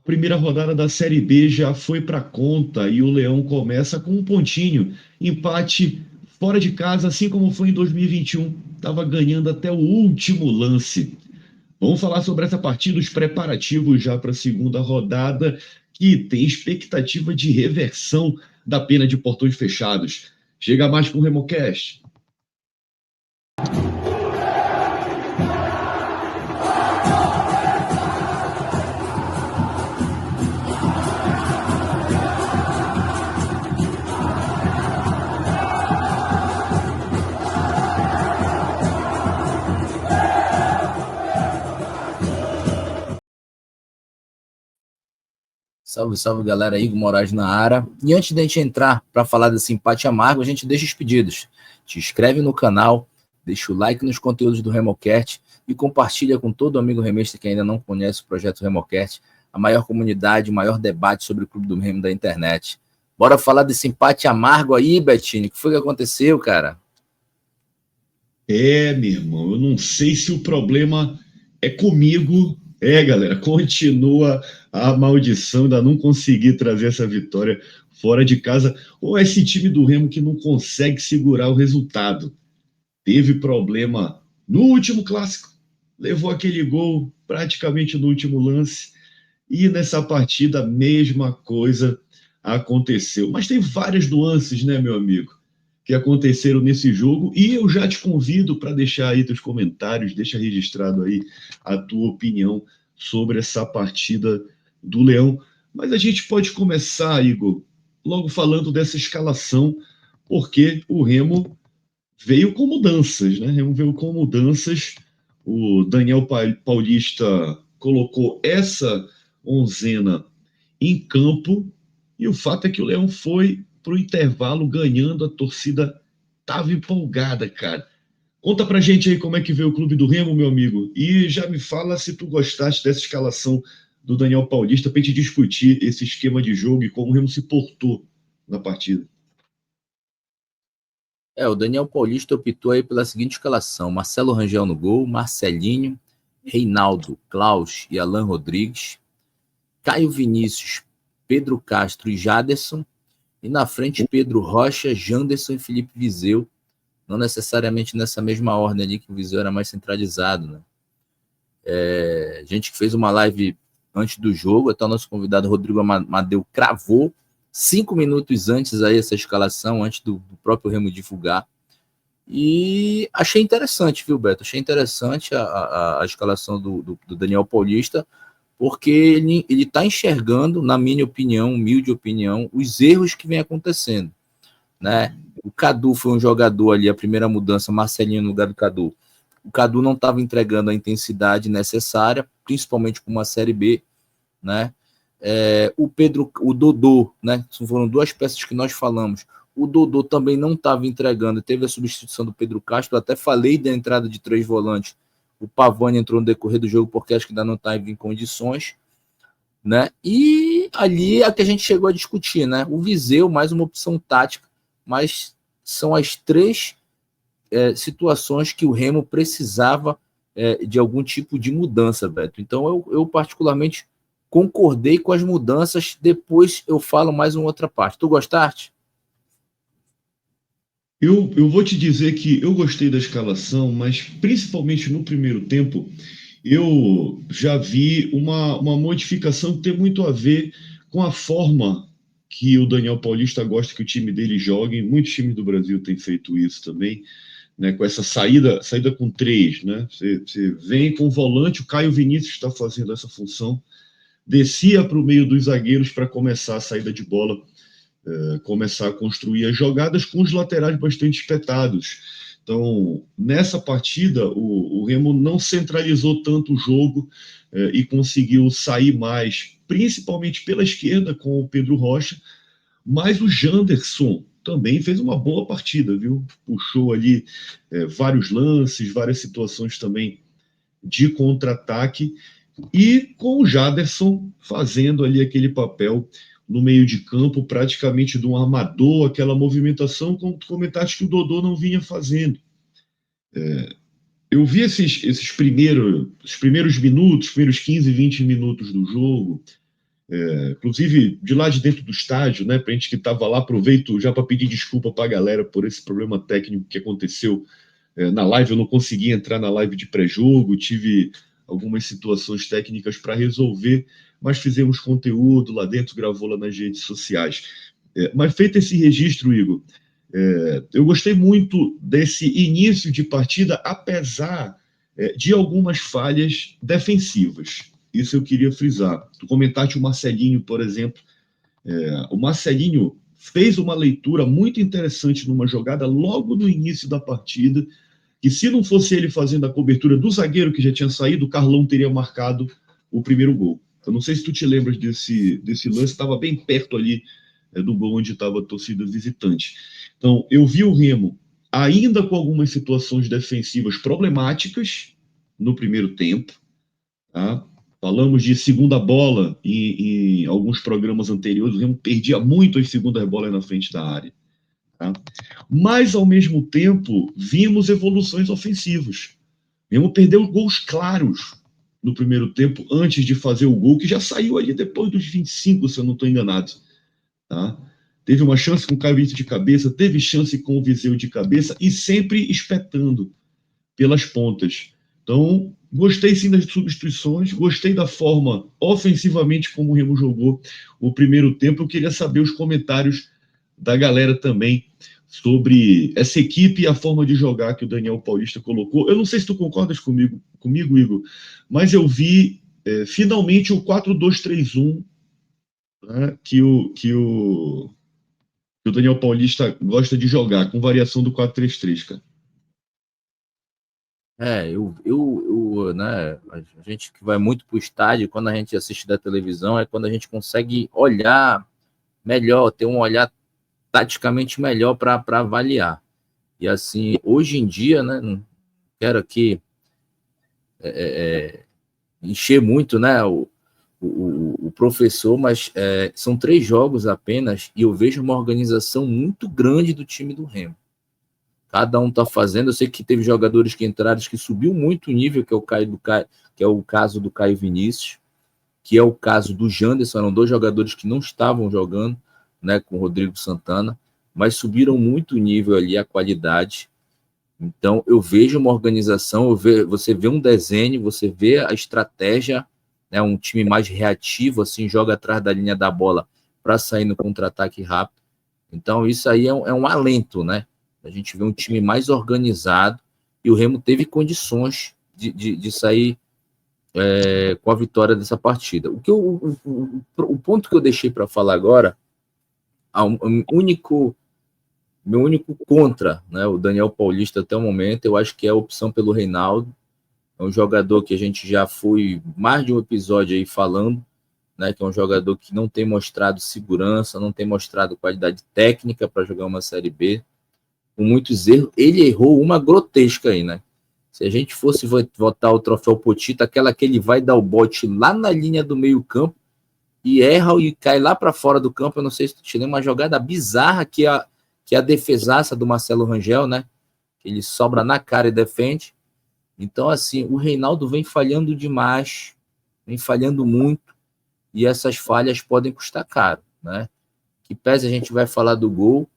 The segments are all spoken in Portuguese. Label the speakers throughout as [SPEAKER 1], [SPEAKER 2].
[SPEAKER 1] Primeira rodada da Série B já foi para conta e o Leão começa com um pontinho. Empate fora de casa, assim como foi em 2021. Estava ganhando até o último lance. Vamos falar sobre essa partida, os preparativos já para a segunda rodada, que tem expectativa de reversão da pena de portões fechados. Chega mais com o Remocast.
[SPEAKER 2] Salve, salve, galera, Igor Moraes na área. E antes da gente entrar para falar desse empate amargo, a gente deixa os pedidos. Te inscreve no canal, deixa o like nos conteúdos do Remocast e compartilha com todo amigo remesta que ainda não conhece o projeto Remocast, a maior comunidade, o maior debate sobre o Clube do Remo da internet. Bora falar desse empate amargo aí, Betinho. O que foi que aconteceu, cara?
[SPEAKER 1] Meu irmão, eu não sei se o problema é comigo. Galera, continua a maldição, ainda não consegui trazer essa vitória fora de casa. Ou esse time do Remo que não consegue segurar o resultado. Teve problema no último clássico, levou aquele gol praticamente no último lance. E nessa partida, a mesma coisa aconteceu. Mas tem várias nuances, né, meu amigo, que aconteceram nesse jogo. E eu já te convido para deixar aí teus comentários, deixa registrado aí a tua opinião sobre essa partida do Leão. Mas a gente pode começar, Igor, logo falando dessa escalação, porque o Remo veio com mudanças, né? O Remo veio com mudanças. O Daniel Paulista colocou essa onzena em campo, e o fato é que o Leão foi para o intervalo ganhando, a torcida estava empolgada, cara. Conta pra gente aí como é que veio o Clube do Remo, meu amigo, e já me fala se tu gostaste dessa escalação do Daniel Paulista para gente discutir esse esquema de jogo e como o Remo se portou na partida.
[SPEAKER 2] O Daniel Paulista optou aí pela seguinte escalação: Marcelo Rangel no gol, Marcelinho, Reinaldo, Klaus e Alan Rodrigues, Caio Vinícius, Pedro Castro e Jaderson, e na frente Pedro Rocha, Janderson e Felipe Viseu, não necessariamente nessa mesma ordem ali, que o Viseu era mais centralizado, né? A gente que fez uma live antes do jogo, até o nosso convidado Rodrigo Amadeu cravou 5 minutos antes aí essa escalação, antes do próprio Remo divulgar. E achei interessante, viu, Beto? Achei interessante a escalação do Daniel Paulista, porque ele está enxergando, na minha opinião, humilde opinião, os erros que vem acontecendo, né? O Cadu foi um jogador ali, a primeira mudança, Marcelinho no lugar do Cadu. O Cadu não estava entregando a intensidade necessária, principalmente com uma Série B, né? O Dodô, né? Foram duas peças que nós falamos. O Dodô também não estava entregando, teve a substituição do Pedro Castro. Eu até falei da entrada de 3 volantes. O Pavani entrou no decorrer do jogo porque acho que ainda não estava em condições, né? E ali é que a gente chegou a discutir, né? O Viseu, mais uma opção tática, mas são as 3 situações que o Remo precisava de algum tipo de mudança, Beto. Então eu particularmente concordei com as mudanças. Depois eu falo mais uma outra parte. Tu gostaste?
[SPEAKER 1] Eu vou te dizer que eu gostei da escalação, mas principalmente no primeiro tempo, eu já vi uma modificação que tem muito a ver com a forma que o Daniel Paulista gosta que o time dele jogue. Muitos times do Brasil têm feito isso também, né? Com essa saída com 3, né? Você vem com o volante, o Caio Vinícius está fazendo essa função, descia para o meio dos zagueiros para começar a saída de bola, começar a construir as jogadas com os laterais bastante espetados. Então, nessa partida, o Remo não centralizou tanto o jogo e conseguiu sair mais, principalmente pela esquerda com o Pedro Rocha, mas o Janderson também fez uma boa partida, viu? Puxou ali vários lances, várias situações também de contra-ataque, e com o Jaderson fazendo ali aquele papel no meio de campo, praticamente de um armador, aquela movimentação, como tu comentaste, que o Dodô não vinha fazendo. Eu vi esses primeiros minutos, primeiros 15, 20 minutos do jogo, inclusive de lá de dentro do estádio, né, para a gente que estava lá, aproveito já para pedir desculpa para a galera por esse problema técnico que aconteceu na live. Eu não consegui entrar na live de pré-jogo, tive algumas situações técnicas para resolver, mas fizemos conteúdo lá dentro, gravou lá nas redes sociais. Mas feito esse registro, Igor, eu gostei muito desse início de partida, apesar de algumas falhas defensivas. Isso eu queria frisar. Tu comentaste o Marcelinho, por exemplo. O Marcelinho fez uma leitura muito interessante numa jogada logo no início da partida, que se não fosse ele fazendo a cobertura do zagueiro que já tinha saído, o Carlão teria marcado o primeiro gol. Eu não sei se tu te lembras desse lance, estava bem perto ali do gol onde estava a torcida visitante. Então, eu vi o Remo ainda com algumas situações defensivas problemáticas no primeiro tempo, tá? Falamos de segunda bola em alguns programas anteriores, o Remo perdia muito as segundas bolas na frente da área. Tá? Mas, ao mesmo tempo, vimos evoluções ofensivas. O Remo perdeu gols claros no primeiro tempo, antes de fazer o gol, que já saiu ali depois dos 25, se eu não estou enganado. Tá? Teve uma chance com o Caio Vinícius de cabeça, teve chance com o Viseu de cabeça, e sempre espetando pelas pontas. Então, gostei sim das substituições, gostei da forma ofensivamente como o Remo jogou o primeiro tempo. Eu queria saber os comentários da galera também sobre essa equipe e a forma de jogar que o Daniel Paulista colocou. Eu não sei se tu concordas comigo, Igor, mas eu vi finalmente o 4-2-3-1, né, que o Daniel Paulista gosta de jogar, com variação do 4-3-3, cara.
[SPEAKER 2] Né, a gente que vai muito para o estádio, quando a gente assiste da televisão, é quando a gente consegue olhar melhor, ter um olhar taticamente melhor para avaliar. E assim, hoje em dia, né, não quero aqui encher muito, né, o professor, mas são 3 jogos apenas e eu vejo uma organização muito grande do time do Remo. Cada um está fazendo. Eu sei que teve jogadores que entraram que subiu muito o nível, que é o caso do Caio Vinícius, que é o caso do Janderson. Eram 2 jogadores que não estavam jogando, né, com o Rodrigo Santana, mas subiram muito o nível ali, a qualidade. Então, eu vejo uma organização, você vê um desenho, você vê a estratégia, né, um time mais reativo, assim, joga atrás da linha da bola para sair no contra-ataque rápido. Então, isso aí é um alento, né? A gente vê um time mais organizado e o Remo teve condições de sair com a vitória dessa partida. O ponto que eu deixei para falar agora, meu único contra, né, o Daniel Paulista até o momento, eu acho que é a opção pelo Reinaldo. É um jogador que a gente já foi mais de um episódio aí falando, né, que é um jogador que não tem mostrado segurança, não tem mostrado qualidade técnica para jogar uma Série B, com muitos erros. Ele errou uma grotesca aí, né? Se a gente fosse votar o troféu Potito, aquela que ele vai dar o bote lá na linha do meio campo e erra e cai lá para fora do campo. Eu não sei se tu te lembra, uma jogada bizarra que a defesaça do Marcelo Rangel, né? Ele sobra na cara e defende. Então, assim, o Reinaldo vem falhando demais, vem falhando muito, e essas falhas podem custar caro, né? Que pese a gente vai falar do gol,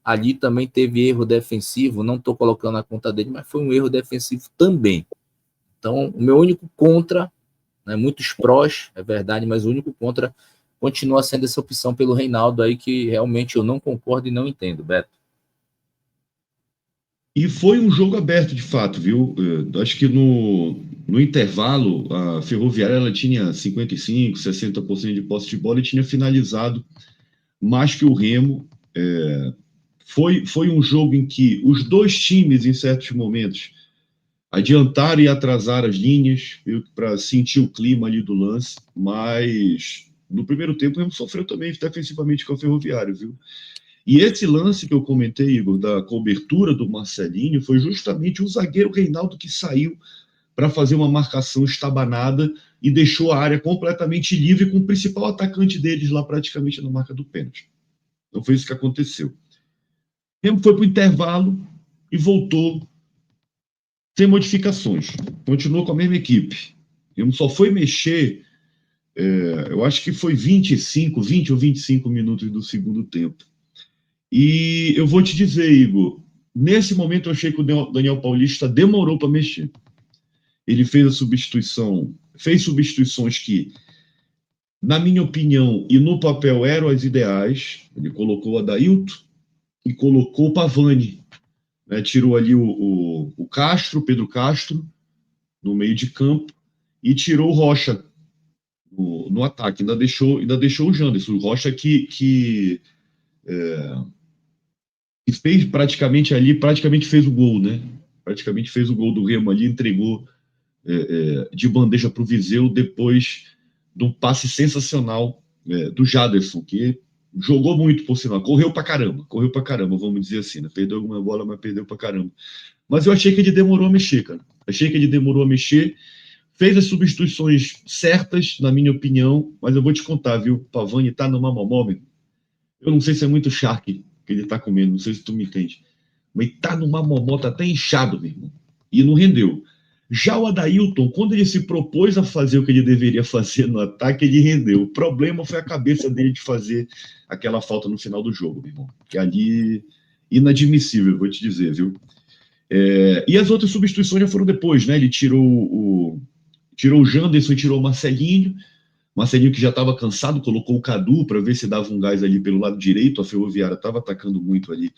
[SPEAKER 2] ali também teve erro defensivo, não estou colocando na conta dele, mas foi um erro defensivo também. Então, o meu único contra, né, muitos prós, é verdade, mas o único contra continua sendo essa opção pelo Reinaldo aí, que realmente eu não concordo e não entendo, Beto.
[SPEAKER 1] E foi um jogo aberto, de fato, viu? Acho que no intervalo, a Ferroviária ela tinha 55%, 60% de posse de bola e tinha finalizado mais que o Remo. Foi um jogo em que os 2 times, em certos momentos, adiantaram e atrasaram as linhas para sentir o clima ali do lance, mas no primeiro tempo o Remo sofreu também defensivamente com a Ferroviária, viu? E esse lance que eu comentei, Igor, da cobertura do Marcelinho, foi justamente o zagueiro Reinaldo que saiu para fazer uma marcação estabanada e deixou a área completamente livre com o principal atacante deles lá praticamente na marca do pênalti. Então foi isso que aconteceu. O Remo foi para o intervalo e voltou sem modificações. Continuou com a mesma equipe. O Remo só foi mexer Eu acho que foi 20 ou 25 minutos do segundo tempo. E eu vou te dizer, Igor, nesse momento eu achei que o Daniel Paulista demorou para mexer. Ele fez substituições que, na minha opinião, e no papel eram as ideais. Ele colocou o Adailton e colocou o Pavani. Né? Tirou ali o Castro, Pedro Castro, no meio de campo, e tirou o Rocha no ataque. Ainda deixou o Janderson. O Rocha que fez praticamente fez o gol, né? Praticamente fez o gol do Remo ali, entregou de bandeja para o Viseu depois de um passe sensacional do Jaderson, que jogou muito, por sinal, correu para caramba, vamos dizer assim, né? Perdeu alguma bola, mas perdeu para caramba. Mas eu achei que ele demorou a mexer, cara. Achei que ele demorou a mexer, fez as substituições certas, na minha opinião, mas eu vou te contar, viu? O Pavani tá numa momó, eu não sei se é muito charque que ele tá comendo, não sei se tu me entende, mas ele tá numa momó, tá até inchado, meu irmão, e não rendeu. Já o Adailton, quando ele se propôs a fazer o que ele deveria fazer no ataque, ele rendeu. O problema foi a cabeça dele de fazer aquela falta no final do jogo, meu irmão. Que ali, inadmissível, vou te dizer, viu? E as outras substituições já foram depois, né? Ele tirou o Janderson e tirou o Marcelinho. Marcelinho que já estava cansado, colocou o Cadu para ver se dava um gás ali pelo lado direito. A Ferroviária estava atacando muito ali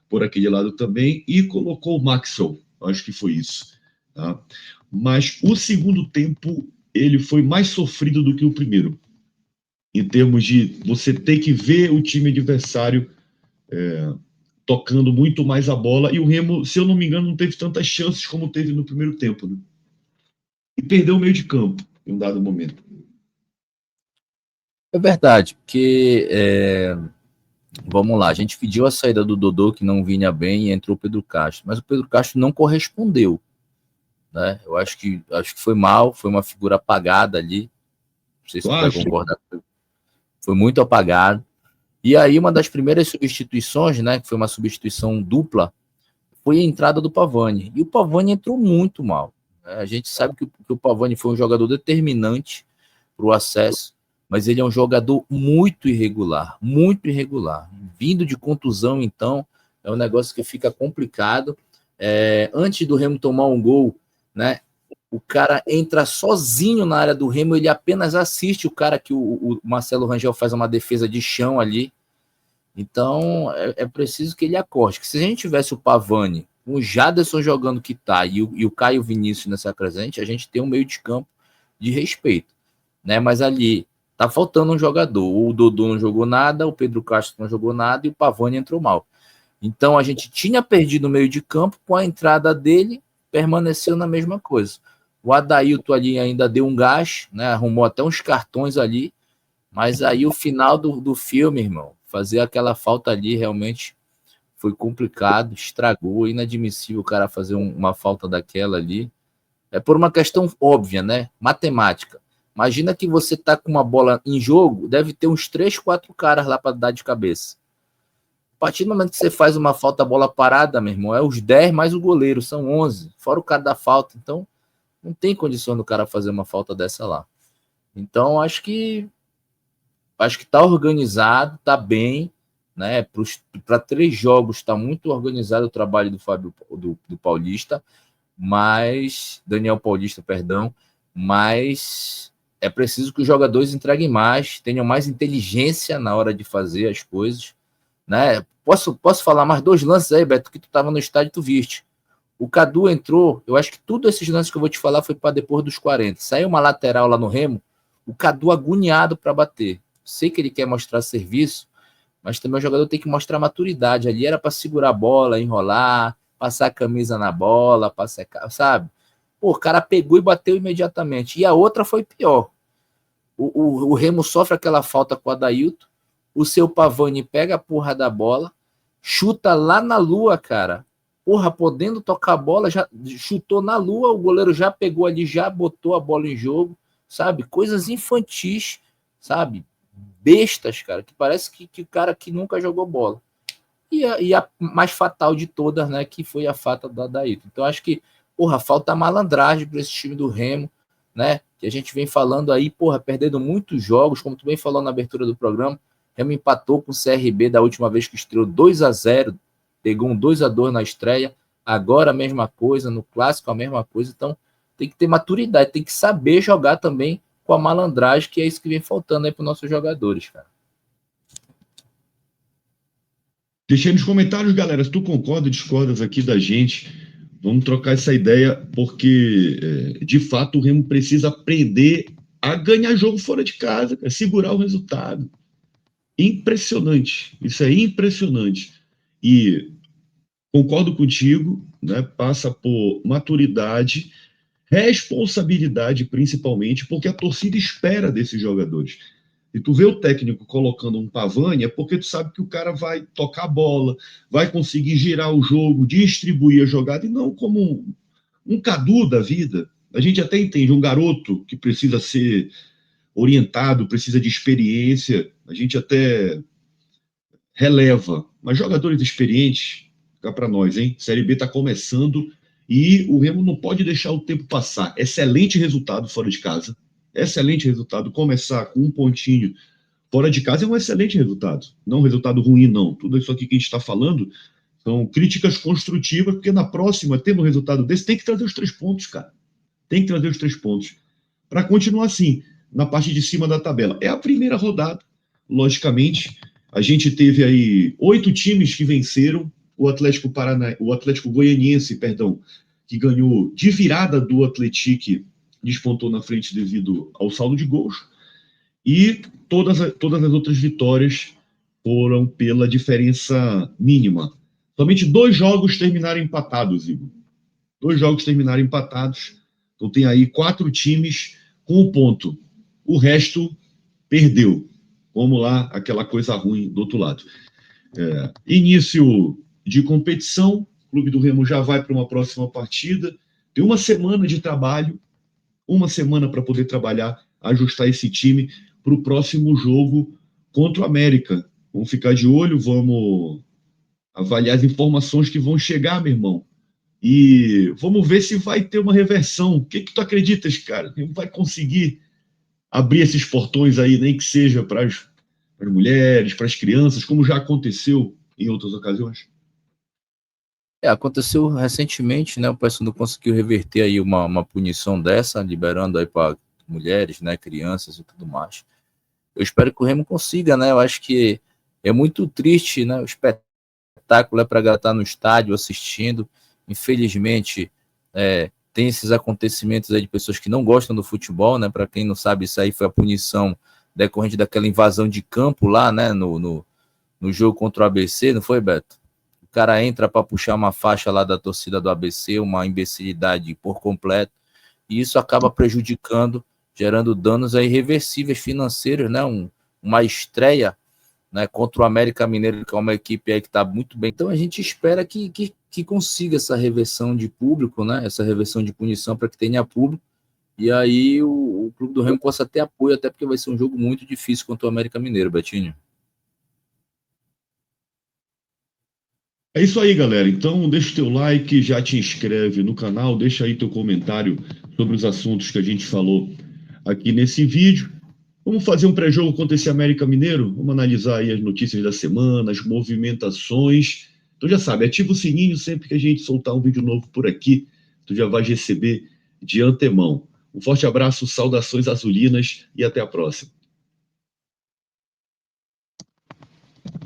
[SPEAKER 1] por aquele lado também. E colocou o Maxwell. Acho que foi isso. Tá? Mas o segundo tempo ele foi mais sofrido do que o primeiro, em termos de você ter que ver o time adversário tocando muito mais a bola, e o Remo, se eu não me engano, não teve tantas chances como teve no primeiro tempo, né? E perdeu o meio de campo em um dado momento.
[SPEAKER 2] É verdade, porque vamos lá, a gente pediu a saída do Dodô, que não vinha bem, e entrou o Pedro Castro, mas o Pedro Castro não correspondeu. Né? Eu acho que foi mal, foi uma figura apagada ali. Não sei se tu vai concordar. Foi muito apagado. E aí, uma das primeiras substituições, né, que foi uma substituição dupla, foi a entrada do Pavani. E o Pavani entrou muito mal. Né? A gente sabe que o Pavani foi um jogador determinante para o acesso, mas ele é um jogador muito irregular. Vindo de contusão, então, é um negócio que fica complicado. Antes do Remo tomar um gol, né? O cara entra sozinho na área do Remo, ele apenas assiste o cara que o Marcelo Rangel faz uma defesa de chão ali. Então é preciso que ele acorde. Que se a gente tivesse o Pavani, o Jaderson jogando que tá e o Caio Vinícius nessa presente, a gente tem um meio de campo de respeito, né? Mas ali tá faltando um jogador. O Dodô não jogou nada, o Pedro Castro não jogou nada e o Pavani entrou mal. Então a gente tinha perdido o meio de campo, com a entrada dele permaneceu na mesma coisa. O Adailton ali ainda deu um gás, né? Arrumou até uns cartões ali, mas aí o final do filme, irmão, fazer aquela falta ali realmente foi complicado, estragou, inadmissível o cara fazer uma falta daquela ali. É por uma questão óbvia, né? Matemática. Imagina que você tá com uma bola em jogo, deve ter uns 3, 4 caras lá para dar de cabeça. A partir do momento que você faz uma falta, bola parada, meu irmão, é os 10 mais o goleiro, são 11, fora o cara da falta. Então, não tem condição do cara fazer uma falta dessa lá. Então, acho que tá organizado, tá bem, né? Para 3 jogos está muito organizado o trabalho do Fábio do Paulista, mas Daniel Paulista, perdão, mas é preciso que os jogadores entreguem mais, tenham mais inteligência na hora de fazer as coisas, né? Posso falar mais 2 lances aí, Beto, que tu estava no estádio e tu viste. O Cadu entrou, eu acho que tudo esses lances que eu vou te falar foi para depois dos 40. Saiu uma lateral lá no Remo, o Cadu agoniado para bater. Sei que ele quer mostrar serviço, mas também o jogador tem que mostrar maturidade. Ali era para segurar a bola, enrolar, passar a camisa na bola, passar, sabe? Pô, o cara pegou e bateu imediatamente. E a outra foi pior. O Remo sofre aquela falta com o Adailton, o seu Pavani pega a porra da bola, chuta lá na lua, cara. Porra, podendo tocar a bola, já chutou na lua, o goleiro já pegou ali, já botou a bola em jogo, sabe? Coisas infantis, sabe? Bestas, cara, que parece que o cara que nunca jogou bola. E a mais fatal de todas, né, que foi a falta da Adailton. Então, acho que, porra, falta malandragem para esse time do Remo, né? Que a gente vem falando aí, porra, perdendo muitos jogos, como tu bem falou na abertura do programa. Remo empatou com o CRB da última vez que estreou 2-0, pegou um 2-2 na estreia, agora a mesma coisa, no clássico a mesma coisa. Então tem que ter maturidade, tem que saber jogar também com a malandragem, que é isso que vem faltando aí para os nossos jogadores, cara.
[SPEAKER 1] Deixa aí nos comentários, galera, se tu concorda ou discordas aqui da gente. Vamos trocar essa ideia, porque, de fato, o Remo precisa aprender a ganhar jogo fora de casa, cara, segurar o resultado. Impressionante, isso é impressionante. E concordo contigo, né? Passa por maturidade, responsabilidade, principalmente, porque a torcida espera desses jogadores. E tu vê o técnico colocando um Pavani, é porque tu sabe que o cara vai tocar a bola, vai conseguir girar o jogo, distribuir a jogada, e não como um Cadu da vida. A gente até entende, um garoto que precisa ser orientado, precisa de experiência, a gente até releva. Mas jogadores experientes, fica para nós, hein? Série B está começando e o Remo não pode deixar o tempo passar. Excelente resultado fora de casa. Excelente resultado. Começar com um pontinho fora de casa é um excelente resultado. Não um resultado ruim, não. Tudo isso aqui que a gente está falando são críticas construtivas, porque na próxima, tendo um resultado desse, tem que trazer os 3 pontos, cara. Tem que trazer os 3 pontos. Para continuar assim, na parte de cima da tabela. É a primeira rodada, logicamente. A gente teve aí 8 times que venceram. O Atlético Goianiense, perdão, que ganhou de virada do Atlético, despontou na frente devido ao saldo de gols. E todas as outras vitórias foram pela diferença mínima. Somente 2 jogos terminaram empatados, Igor. 2 jogos terminaram empatados. Então tem aí 4 times com um ponto. O resto perdeu. Vamos lá, aquela coisa ruim do outro lado. Início de competição, o Clube do Remo já vai para uma próxima partida. Tem uma semana de trabalho, uma semana para poder trabalhar, ajustar esse time para o próximo jogo contra o América. Vamos ficar de olho, vamos avaliar as informações que vão chegar, meu irmão. E vamos ver se vai ter uma reversão. O que tu acreditas, cara? Não vai conseguir abrir esses portões aí, nem que seja para as mulheres, para as crianças, como já aconteceu em outras ocasiões?
[SPEAKER 2] Aconteceu recentemente, né? O Paysandu conseguiu reverter aí uma punição dessa, liberando aí para mulheres, né? Crianças e tudo mais. Eu espero que o Remo consiga, né? Eu acho que é muito triste, né? O espetáculo é para galera estar no estádio assistindo. Infelizmente, tem esses acontecimentos aí de pessoas que não gostam do futebol, né? Para quem não sabe, isso aí foi a punição decorrente daquela invasão de campo lá, né? No jogo contra o ABC, não foi, Beto? O cara entra para puxar uma faixa lá da torcida do ABC, uma imbecilidade por completo, e isso acaba prejudicando, gerando danos aí irreversíveis financeiros, né? Uma estreia, né, contra o América Mineiro, que é uma equipe aí que está muito bem. Então a gente espera que consiga essa reversão de público, né? Essa reversão de punição para que tenha público, e aí o Clube do Remo possa ter apoio, até porque vai ser um jogo muito difícil contra o América Mineiro, Betinho.
[SPEAKER 1] É isso aí, galera. Então, deixa o teu like, já te inscreve no canal, deixa aí teu comentário sobre os assuntos que a gente falou aqui nesse vídeo. Vamos fazer um pré-jogo contra esse América Mineiro? Vamos analisar aí as notícias da semana, as movimentações. Então já sabe, ativa o sininho sempre que a gente soltar um vídeo novo por aqui, tu já vai receber de antemão. Um forte abraço, saudações azulinas e até a próxima.